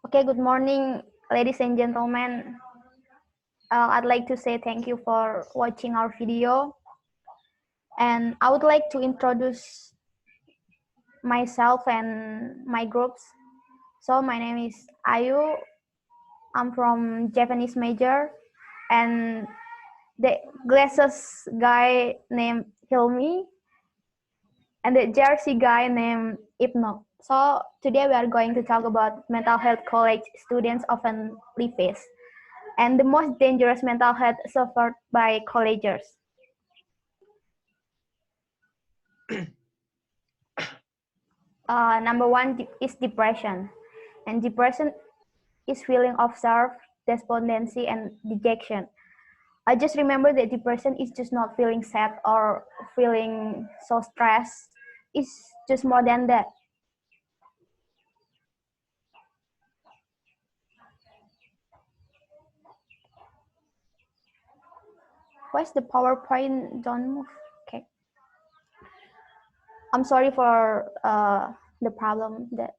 Okay, good morning, ladies and gentlemen. I'd like to say thank you for watching our video. And I would like to introduce myself and my groups. So my name is Ayu. I'm from Japanese major. And the glasses guy named Hilmy. And the jersey guy named Ibnu. So today we are going to talk about mental health college students often face and the most dangerous mental health suffered by collegers. Number one is depression, and depression is feeling of self, despondency, and dejection. I just remember that depression is just not feeling sad or feeling so stressed. It's just more than that. Why's the PowerPoint don't move? Okay. I'm sorry for the problem that.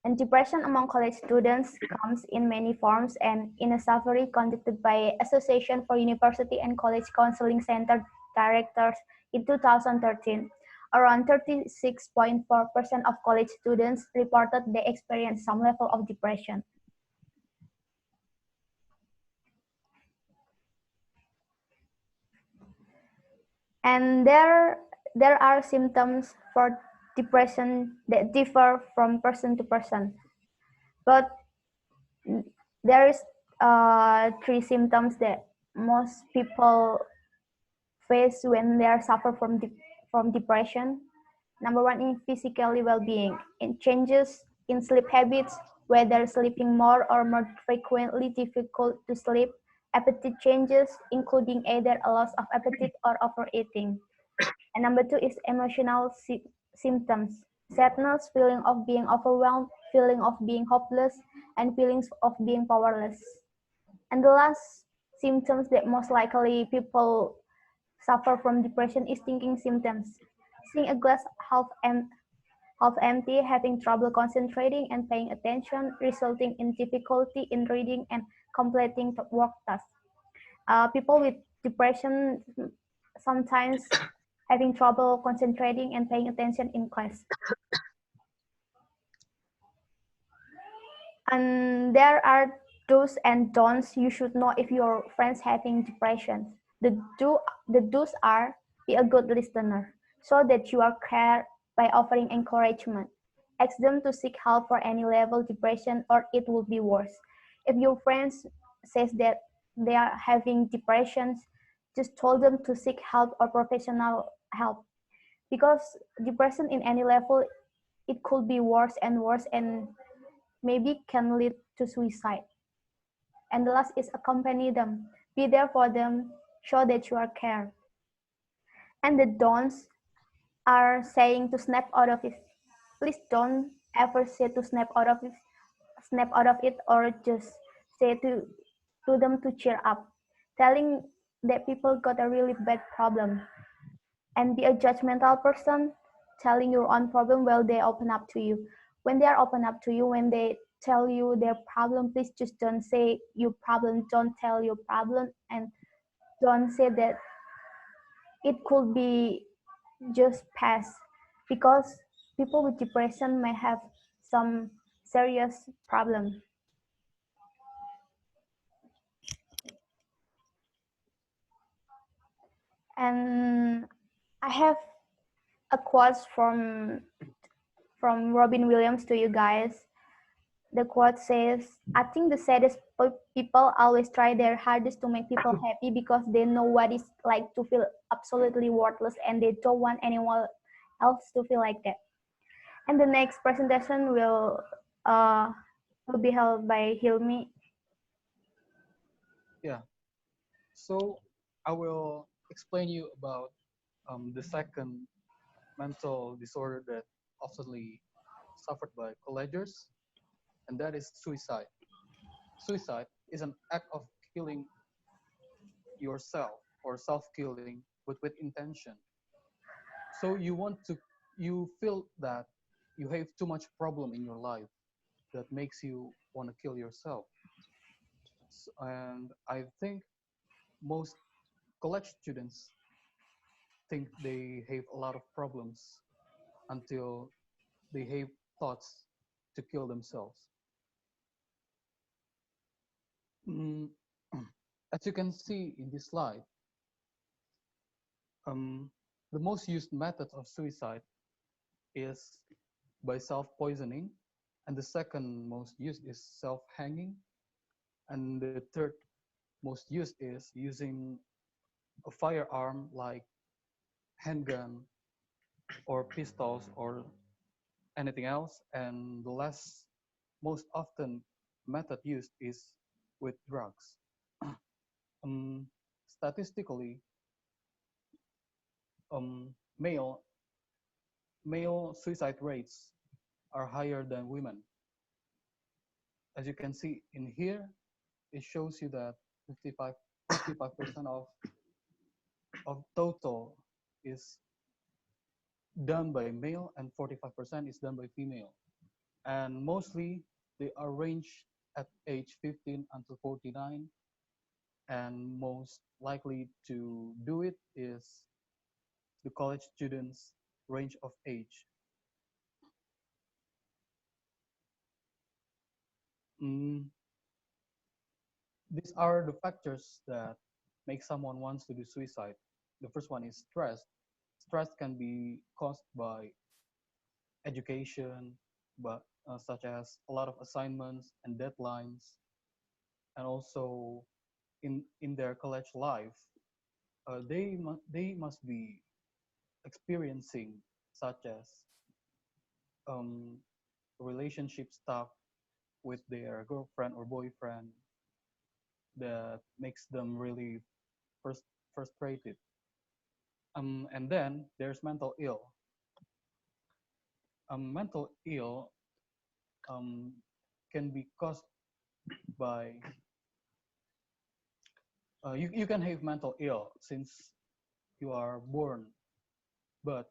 And depression among college students comes in many forms, and in a survey conducted by Association for University and College Counseling Center Directors in 2013, around 36.4% of college students reported they experienced some level of depression. And there are symptoms for depression that differ from person to person. But there is three symptoms that most people face when they are suffer from depression. Number one is physically well-being. It changes in sleep habits, whether sleeping more or more frequently, difficult to sleep. Appetite changes, including either a loss of appetite or overeating. And number two is emotional symptoms. Sadness, feeling of being overwhelmed, feeling of being hopeless, and feelings of being powerless. And the last symptoms that most likely people suffer from depression is thinking symptoms. Seeing a glass half empty, having trouble concentrating and paying attention, resulting in difficulty in reading and completing work tasks. People with depression sometimes having trouble concentrating and paying attention in class. And there are do's and don'ts you should know if your friends having depression. The do's are be a good listener, so that you are care by offering encouragement. Ask them to seek help for any level depression or it will be worse. If your friends says that they are having depressions, just told them to seek help or professional help. Because depression in any level, it could be worse and worse and maybe can lead to suicide. And the last is accompany them. Be there for them, show that you are care. And the don'ts are saying to snap out of it. Please don't ever say to snap out of it, or just say to them to cheer up. Telling that people got a really bad problem. And be a judgmental person, telling your own problem while they open up to you. When they are open up to you, when they tell you their problem, please just don't say your problem, don't tell your problem, and don't say that it could be just past, because people with depression may have some serious problem. And I have a quote from Robin Williams to you guys. The quote says, I think the saddest people always try their hardest to make people happy because they know what it's like to feel absolutely worthless and they don't want anyone else to feel like that. And the next presentation will be held by Hilmy. Yeah, so I will explain you about the second mental disorder that oftenly suffered by collegers, and that is suicide. Suicide is an act of killing yourself or self-killing with intention. So you feel that you have too much problem in your life, that makes you want to kill yourself. And I think most college students think they have a lot of problems until they have thoughts to kill themselves. Mm, as you can see in this slide, um, the most used method of suicide is by self-poisoning, and the second most used is self-hanging, and the third most used is using a firearm like handgun or pistols or anything else, and the last most often method used is with drugs. Statistically, male suicide rates are higher than women. As you can see in here, it shows you that 55% of total is done by male and 45% is done by female. And mostly they are ranged at age 15 until 49, and most likely to do it is the college students range of age. Mm, these are the factors that make someone wants to do suicide. The first one is stress. Stress can be caused by education, but such as a lot of assignments and deadlines, and also in their college life, they must be experiencing such as um, relationship stuck with their girlfriend or boyfriend that makes them really frustrated. And then there's mental ill. Mental ill um, can be caused by you can have mental ill since you are born, but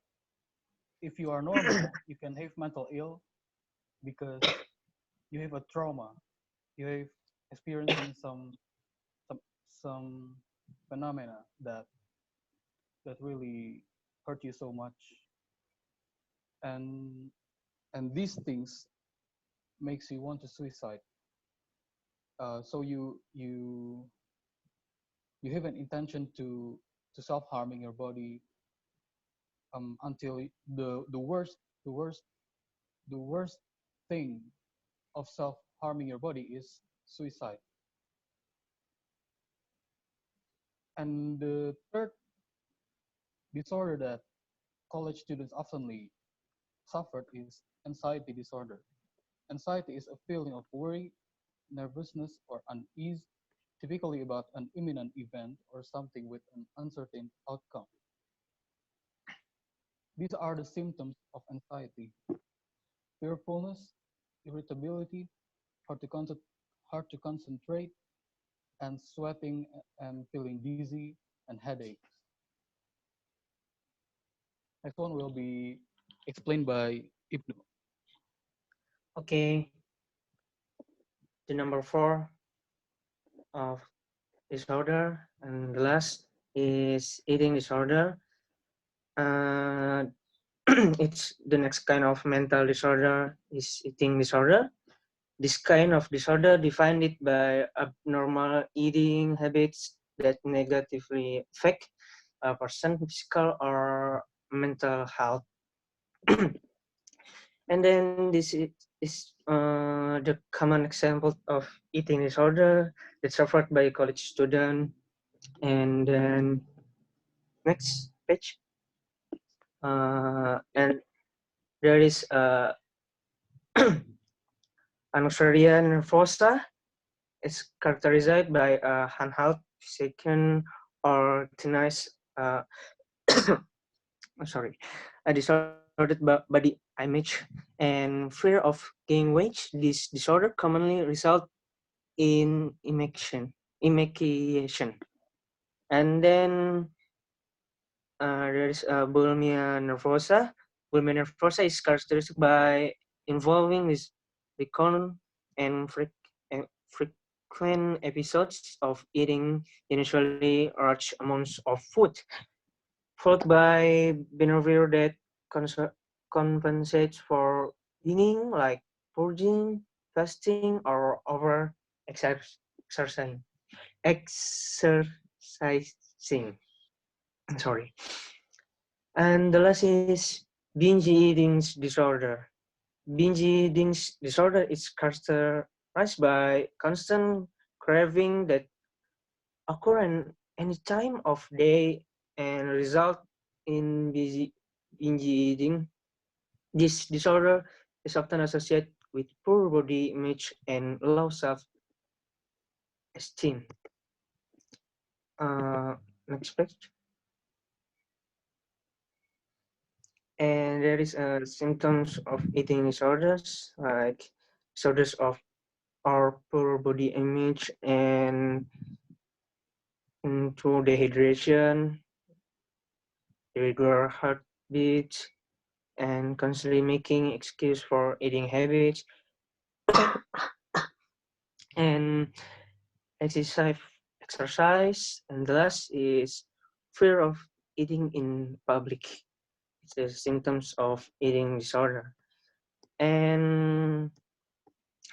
if you are normal, you can have mental ill because you have a trauma, you have experiencing some some phenomena that really hurt you so much, and and these things makes you want to suicide. So you have an intention to self harming your body until the worst the worst thing of self harming your body is suicide. And the third disorder that college students oftenly suffer is anxiety disorder. Anxiety is a feeling of worry, nervousness, or unease, typically about an imminent event or something with an uncertain outcome. These are the symptoms of anxiety: fearfulness, irritability, hard to, hard to concentrate, and sweating and feeling dizzy and headaches. Next one will be explained by Ibnu. Okay, the number four of disorder, and the last is eating disorder. Uh, it's the next kind of mental disorder is eating disorder. This kind of disorder defined it by abnormal eating habits that negatively affect a person's physical or mental health. And then this is the common example of eating disorder that's suffered by a college student. And then next page. And there is anorexia nervosa. It's characterized by a unhealthy second or tinnitus, sorry, a disordered body image and fear of gaining weight. This disorder commonly result in emaciation. And then there is bulimia nervosa. Bulimia nervosa is characterized by involving this recurrent and frequent episodes of eating unusually large amounts of food, followed by behavior that compensates for eating, like purging, fasting, or over exercising. Exercising. Sorry. And the last is binge eating disorder. Binge eating disorder is characterized by constant craving that occur in any time of day and result in binge eating. This disorder is often associated with poor body image and low self-esteem. Uh, Next page. And there is symptoms of eating disorders like disorders of our poor body image and into dehydration, irregular heartbeats, and constantly making excuse for eating habits, and exercise. Exercise, and the last is fear of eating in public. It's the symptoms of eating disorder, and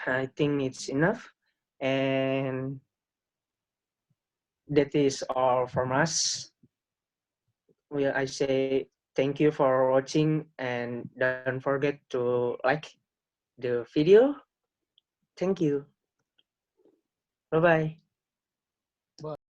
I think it's enough. And that is all from us. Well, I say thank you for watching and don't forget to like the video. Thank you. Bye bye.